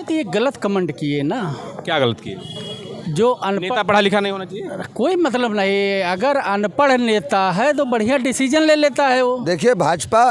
तो ये गलत कमेंट किए ना। क्या गलत किए? जो नेता अनपढ़, पढ़ा लिखा नहीं होना चाहिए? कोई मतलब नहीं। अगर अनपढ़ नेता है तो बढ़िया डिसीजन ले लेता है वो। देखिए, भाजपा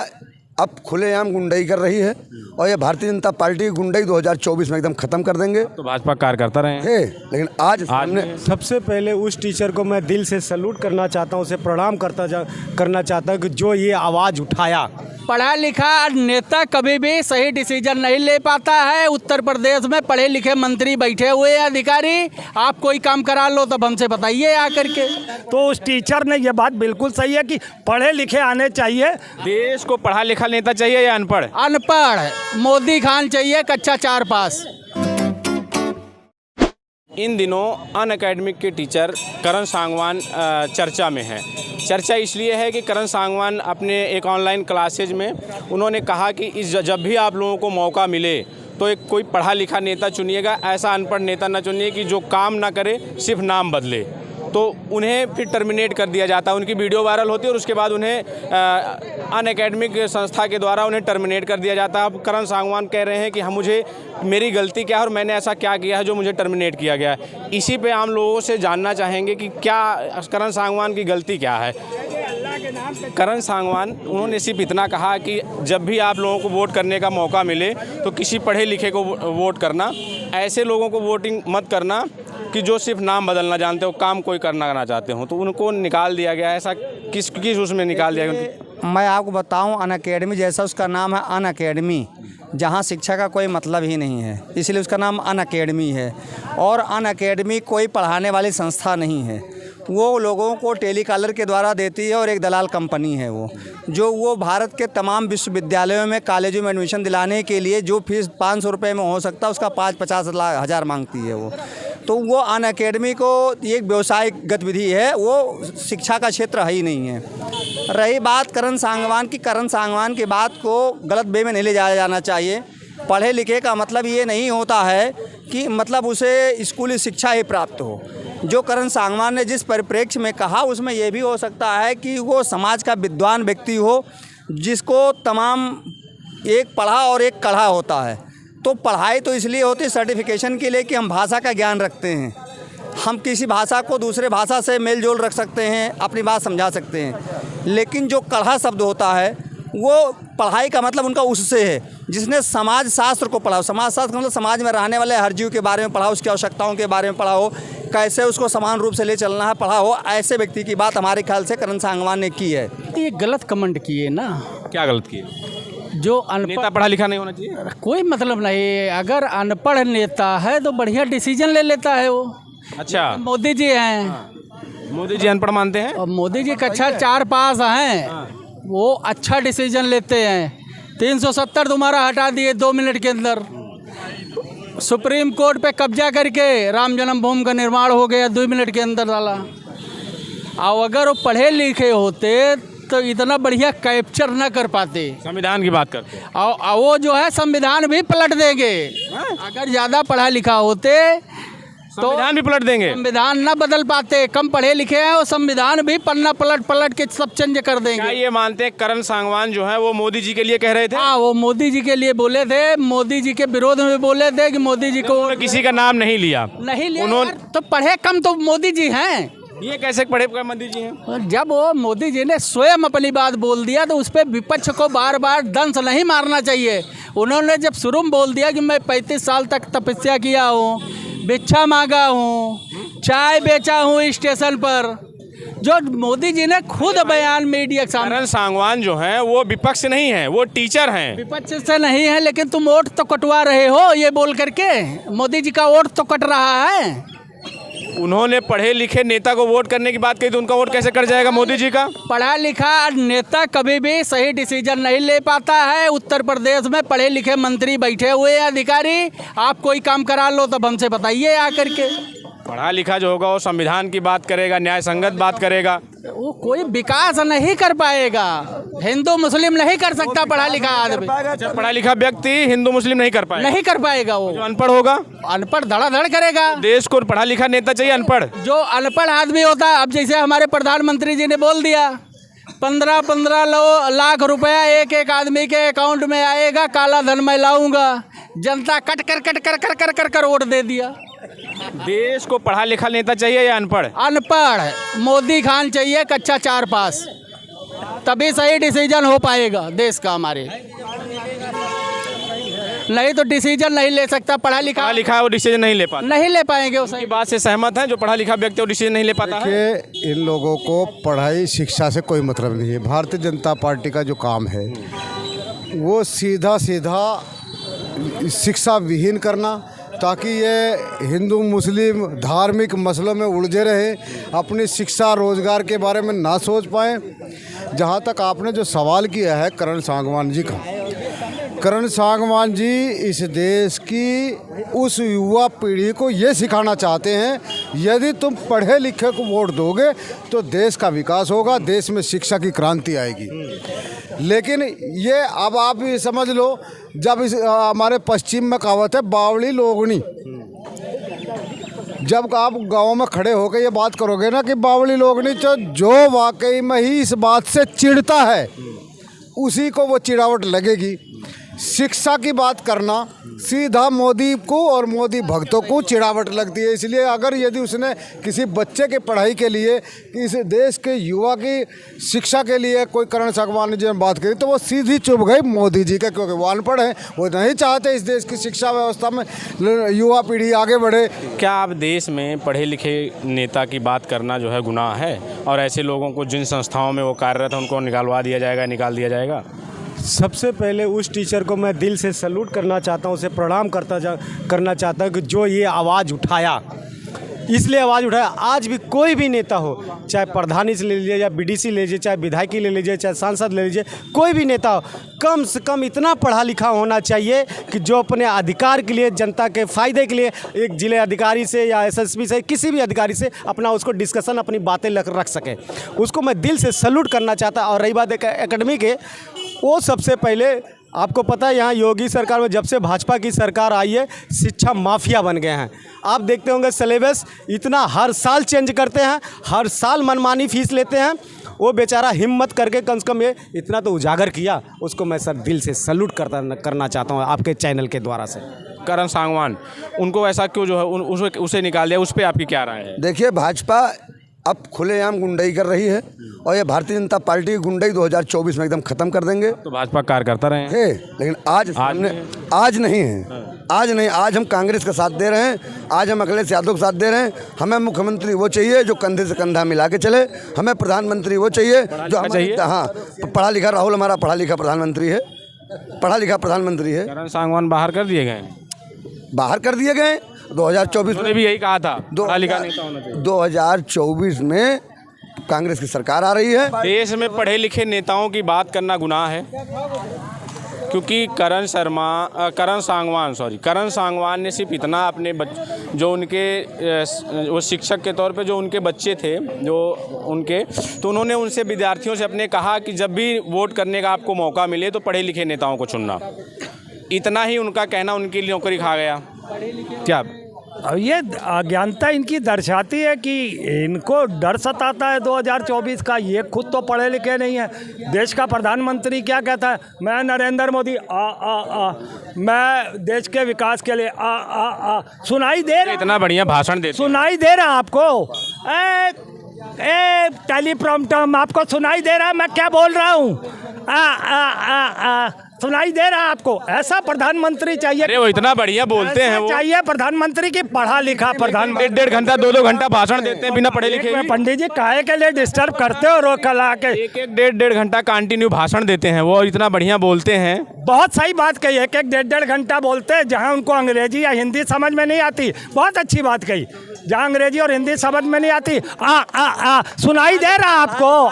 अब खुलेआम गुंडाई कर रही है और ये भारतीय जनता पार्टी की गुंडाई 2024 में एकदम खत्म कर देंगे। तो भाजपा कार्यकर्ता रहे हैं। लेकिन आज हमने सबसे पहले उस टीचर को मैं दिल से सैल्यूट करना चाहता हूँ, उसे प्रणाम करना चाहता हूँ कि जो ये आवाज़ उठाया। पढ़ा लिखा नेता कभी भी सही डिसीजन नहीं ले पाता है। उत्तर प्रदेश में पढ़े लिखे मंत्री बैठे हुए हैं, अधिकारी। आप कोई काम करा लो तब हमसे बताइए आकर के। तो उस टीचर ने ये बात बिल्कुल सही है कि पढ़े लिखे आने चाहिए। देश को पढ़ा लिखा नेता चाहिए या अनपढ़? अनपढ़ मोदी खान चाहिए, कच्चा 4 पास। इन दिनों अनअकैडमिक के टीचर करण सांगवान चर्चा में हैं। चर्चा इसलिए है कि करण सांगवान अपने एक ऑनलाइन क्लासेज में उन्होंने कहा कि जब भी आप लोगों को मौका मिले तो एक कोई पढ़ा लिखा नेता चुनिएगा, ऐसा अनपढ़ नेता न चुनिए कि जो काम ना करे, सिर्फ नाम बदले। तो उन्हें फिर टर्मिनेट कर दिया जाता है। उनकी वीडियो वायरल होती है और उसके बाद उन्हें अनअकैडमिक संस्था के द्वारा उन्हें टर्मिनेट कर दिया जाता है। अब करण सांगवान कह रहे हैं कि मुझे मेरी गलती क्या है और मैंने ऐसा क्या किया है जो मुझे टर्मिनेट किया गया है। इसी पे हम लोगों से जानना चाहेंगे कि क्या करण सांगवान की गलती क्या है। करण सांगवान उन्होंने सिर्फ इतना कहा कि जब भी आप लोगों को वोट करने का मौका मिले तो किसी पढ़े लिखे को वोट करना, ऐसे लोगों को वोटिंग मत करना कि जो सिर्फ नाम बदलना जानते हो, काम कोई करना ना चाहते हो। तो उनको निकाल दिया गया। ऐसा किस उसमें निकाल दिया गया? मैं आपको बताऊं, अनअकैडमी जैसा उसका नाम है, अनअकैडमी, जहां शिक्षा का कोई मतलब ही नहीं है, इसलिए उसका नाम अनअकैडमी है। और अनअकैडमी कोई पढ़ाने वाली संस्था नहीं है। वो लोगों को टेलीकॉलर के द्वारा देती है और एक दलाल कंपनी है वो भारत के तमाम विश्वविद्यालयों में, कॉलेजों में एडमिशन दिलाने के लिए जो फीस 500 रुपये में हो सकता है उसका 50 हज़ार मांगती है वो। तो वो अनअकैडमी को एक व्यवसायिक गतिविधि है, वो शिक्षा का क्षेत्र है ही नहीं है। रही बात करण सांगवान की, करण सांगवान की बात को गलत वे में नहीं ले जाया जाना चाहिए। पढ़े लिखे का मतलब ये नहीं होता है कि मतलब उसे स्कूली शिक्षा ही प्राप्त हो। जो करण सांगवान ने जिस परिप्रेक्ष्य में कहा उसमें यह भी हो सकता है कि वो समाज का विद्वान व्यक्ति हो, जिसको तमाम एक पढ़ा और एक कढ़ा होता है। तो पढ़ाई तो इसलिए होती है सर्टिफिकेशन के लिए कि हम भाषा का ज्ञान रखते हैं, हम किसी भाषा को दूसरे भाषा से मेल जोल रख सकते हैं, अपनी बात समझा सकते हैं। लेकिन जो कढ़ा शब्द होता है वो पढ़ाई का मतलब उनका उससे है जिसने समाज शास्त्र को पढ़ा हो। समाज शास्त्र मतलब समाज में रहने वाले हर जीव के बारे में पढ़ा हो, उसकी आवश्यकताओं के बारे में पढ़ा हो, कैसे उसको समान रूप से ले चलना है पढ़ा हो। ऐसे व्यक्ति की बात हमारे ख्याल से करण सांगवान ने की है। ये गलत कमेंट किए ना। क्या गलत किए? जो नेता पढ़ा लिखा नहीं होना चाहिए? कोई मतलब नहीं। अगर अनपढ़ नेता है तो बढ़िया डिसीजन ले लेता है वो। अच्छा, मोदी जी हैं। मोदी जी अनपढ़ मानते हैं? और मोदी जी कक्षा 4 पास हैं, वो अच्छा डिसीजन लेते हैं। 370 तुम्हारा हटा दिए 2 मिनट के अंदर। सुप्रीम कोर्ट पे कब्जा करके राम जन्मभूमि का निर्माण हो गया 2 मिनट के अंदर डाला। और अगर वो पढ़े लिखे होते तो इतना बढ़िया कैप्चर न कर पाते। संविधान की बात करते हैं और वो जो है संविधान भी पलट देंगे। अगर ज़्यादा पढ़ा लिखा होते तो संविधान भी पलट देंगे। संविधान न बदल पाते। कम पढ़े लिखे हैं और संविधान भी पन्ना पलट के सब चेंज कर देंगे। क्या ये मानते हैं करण सांगवान जो है वो मोदी जी के लिए कह रहे थे? हाँ, वो मोदी जी के लिए बोले थे, मोदी जी के विरोध में बोले थे कि मोदी जी को किसी का नाम नहीं लिया। नहीं लिया उन्होंने तो पढ़े कम तो मोदी जी हैं। ये कैसे पढ़े मोदी जी हैं? और जब वो मोदी जी ने स्वयं अपनी बात बोल दिया तो उस पर विपक्ष को बार बार दंश नहीं मारना चाहिए। उन्होंने जब शुरू में बोल दिया कि मैं 35 साल तक तपस्या किया हूँ, भिक्षा मांगा हूँ, चाय बेचा हूँ स्टेशन पर, जो मोदी जी ने खुद बयान मीडिया के सामने। करण सांगवान जो हैं वो विपक्ष नहीं है, वो टीचर हैं। विपक्ष से नहीं है, लेकिन तुम वोट तो कटवा रहे हो ये बोल करके। मोदी जी का वोट तो कट रहा है। उन्होंने पढ़े लिखे नेता को वोट करने की बात कही तो उनका वोट कैसे कट जाएगा मोदी जी का? पढ़ा लिखा नेता कभी भी सही डिसीजन नहीं ले पाता है। उत्तर प्रदेश में पढ़े लिखे मंत्री बैठे हुए हैं, अधिकारी। आप कोई काम करा लो तब हमसे बताइए आकर के। पढ़ा लिखा जो होगा वो संविधान की बात करेगा, न्याय संगत बात करेगा। वो कोई विकास नहीं कर पाएगा। हिंदू मुस्लिम नहीं कर सकता पढ़ा लिखा आदमी। अच्छा, पढ़ा लिखा व्यक्ति हिंदू मुस्लिम नहीं कर पाएगा? नहीं कर पाएगा। वो जो अनपढ़ होगा, अनपढ़ धड़ाधड़ करेगा। देश को पढ़ा लिखा नेता चाहिए अनपढ़? जो अनपढ़ आदमी होता है, अब जैसे हमारे प्रधानमंत्री जी ने बोल दिया 15-15 लाख रुपया एक एक आदमी के अकाउंट में आएगा, काला धन मैं लाऊंगा। जनता कट कर वोट दे दिया। देश को पढ़ा लिखा नेता चाहिए या अनपढ़? अनपढ़ मोदी खान चाहिए, कच्चा 4 पास, तभी सही डिसीजन हो पाएगा देश का हमारे। नहीं तो डिसीजन नहीं ले सकता पढ़ा लिखा लिखा वो डिसीजन नहीं ले पाता। नहीं ले पाएंगे वो। सही बात से सहमत है, जो पढ़ा लिखा व्यक्ति वो डिसीजन नहीं ले पाता है। देखिए, इन लोगों को पढ़ाई शिक्षा से कोई मतलब नहीं है। भारतीय जनता पार्टी का जो काम है वो सीधा शिक्षा विहीन करना, ताकि ये हिंदू मुस्लिम धार्मिक मसलों में उलझे रहे, अपनी शिक्षा रोजगार के बारे में ना सोच पाएँ। जहाँ तक आपने जो सवाल किया है करण सांगवान जी का, करण सांगवान जी इस देश की उस युवा पीढ़ी को ये सिखाना चाहते हैं, यदि तुम पढ़े लिखे को वोट दोगे तो देश का विकास होगा, देश में शिक्षा की क्रांति आएगी। लेकिन ये अब आप ये समझ लो, जब इस हमारे पश्चिम में कहावत है बावड़ी लोगनी, जब आप गाँव में खड़े होकर ये बात करोगे ना कि बावड़ी लोगनी, तो जो वाकई में ही इस बात से चिढ़ता है उसी को वो चिढ़ावट लगेगी। शिक्षा की बात करना सीधा मोदी को और मोदी भक्तों को चिढ़ावट लगती है। इसलिए अगर यदि उसने किसी बच्चे की पढ़ाई के लिए, इस देश के युवा की शिक्षा के लिए कोई करण सांगवान जी ने बात करी, तो वो सीधी चुभ गई मोदी जी का, क्योंकि वो अनपढ़ हैं, वो नहीं चाहते इस देश की शिक्षा व्यवस्था में युवा पीढ़ी आगे बढ़े। क्या आप देश में पढ़े लिखे नेता की बात करना जो है गुनाह है, और ऐसे लोगों को जिन संस्थाओं में वो कार्यरत हैं उनको निकाल दिया जाएगा? सबसे पहले उस टीचर को मैं दिल से सैल्यूट करना चाहता हूँ, उसे प्रणाम करना चाहता हूँ कि जो ये आवाज़ उठाया, इसलिए आवाज़ उठाया। आज भी कोई भी नेता हो, चाहे प्रधानी से ले लीजिए या बीडीसी ले लीजिए, चाहे विधायकी ले लीजिए, चाहे सांसद ले लीजिए, कोई भी नेता हो, कम से कम इतना पढ़ा लिखा होना चाहिए कि जो अपने अधिकार के लिए, जनता के फ़ायदे के लिए एक जिले अधिकारी से या एसएसपी से, किसी भी अधिकारी से अपना उसको डिस्कशन, अपनी बातें रख सके, उसको मैं दिल से सैल्यूट करना चाहता। और रही बात एकेडमी के, वो सबसे पहले आपको पता है यहाँ योगी सरकार में जब से भाजपा की सरकार आई है, शिक्षा माफिया बन गए हैं। आप देखते होंगे सिलेबस इतना हर साल चेंज करते हैं, हर साल मनमानी फीस लेते हैं। वो बेचारा हिम्मत करके कम से कम ये इतना तो उजागर किया, उसको मैं सर दिल से सैल्यूट करना चाहता हूँ आपके चैनल के द्वारा से। करण सांगवान, उनको ऐसा क्यों जो है उसे निकाल दिया, उस पर आपकी क्या राय है? देखिए, भाजपा अब खुलेआम गुंडाई कर रही है, और ये भारतीय जनता पार्टी की गुंडाई 2024 में एकदम ख़त्म कर देंगे। तो भाजपा कार्यकर्ता रहे हैं, लेकिन आज नहीं है। आज हम कांग्रेस का साथ दे रहे हैं, आज हम अखिलेश यादव का साथ दे रहे हैं। हमें मुख्यमंत्री वो चाहिए जो कंधे से कंधा मिला के चले, हमें प्रधानमंत्री वो चाहिए जो हमारे, हाँ, पढ़ा लिखा। राहुल हमारा पढ़ा लिखा प्रधानमंत्री है, पढ़ा लिखा प्रधानमंत्री है। करण सांगवान बाहर कर दिए गए? 2024 में भी यही कहा था, पढ़ा लिखा नेता होना चाहिए। 2024 में कांग्रेस की सरकार आ रही है। देश में पढ़े लिखे नेताओं की बात करना गुनाह है, क्योंकि करण सांगवान ने सिर्फ इतना अपने जो उनके वो शिक्षक के तौर पे जो उनके बच्चे थे जो उनके, तो उन्होंने उनसे, विद्यार्थियों से अपने कहा कि जब भी वोट करने का आपको मौका मिले तो पढ़े लिखे नेताओं को चुनना। इतना ही उनका कहना उनकी नौकरी खा गया। क्या अब ये अज्ञानता इनकी दर्शाती है कि इनको डर सताता है 2024 का। ये खुद तो पढ़े लिखे नहीं है। देश का प्रधानमंत्री क्या कहता है? मैं नरेंद्र मोदी मैं देश के विकास के लिए सुनाई दे रहा, इतना बढ़िया भाषण देते, सुनाई दे रहा आपको? टेलीप्रॉम्प्टर आपको सुनाई दे रहा है मैं क्या बोल रहा हूँ? सुनाई दे रहा है आपको? ऐसा प्रधानमंत्री चाहिए। अरे वो इतना बढ़िया बोलते हैं, वो चाहिए प्रधानमंत्री की पढ़ा लिखा प्रधानमंत्री। 1.5 घंटा 2 घंटा भाषण देते हैं बिना पढ़े लिखे। पंडित जी काहे के लिए डिस्टर्ब करते हो? रोक ला के 1-1 घंटा कंटिन्यू भाषण देते हैं, वो इतना बढ़िया बोलते हैं। बहुत सही बात कही। 1-1 घंटा बोलते हैं, जहाँ उनको अंग्रेजी या हिंदी समझ में नहीं आती। बहुत अच्छी बात कही। जहाँ अंग्रेजी और हिंदी समझ में नहीं आती, सुनाई दे रहा आपको?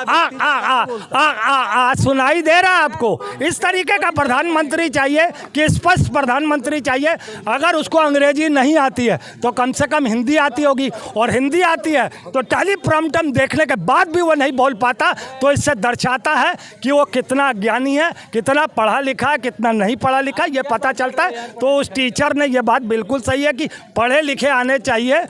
सुनाई दे रहा आपको? इस तरीके का प्रधानमंत्री चाहिए कि स्पष्ट प्रधानमंत्री चाहिए। अगर उसको अंग्रेजी नहीं आती है तो कम से कम हिंदी आती होगी, और हिंदी आती है तो टेलीप्रॉम्प्टर देखने के बाद भी वो नहीं बोल पाता, तो इससे दर्शाता है कि वो कितना ज्ञानी है, कितना पढ़ा लिखा है, कितना नहीं पढ़ा लिखा, ये पता चलता है। तो उस टीचर ने ये बात बिल्कुल सही है कि पढ़े लिखे आने चाहिए।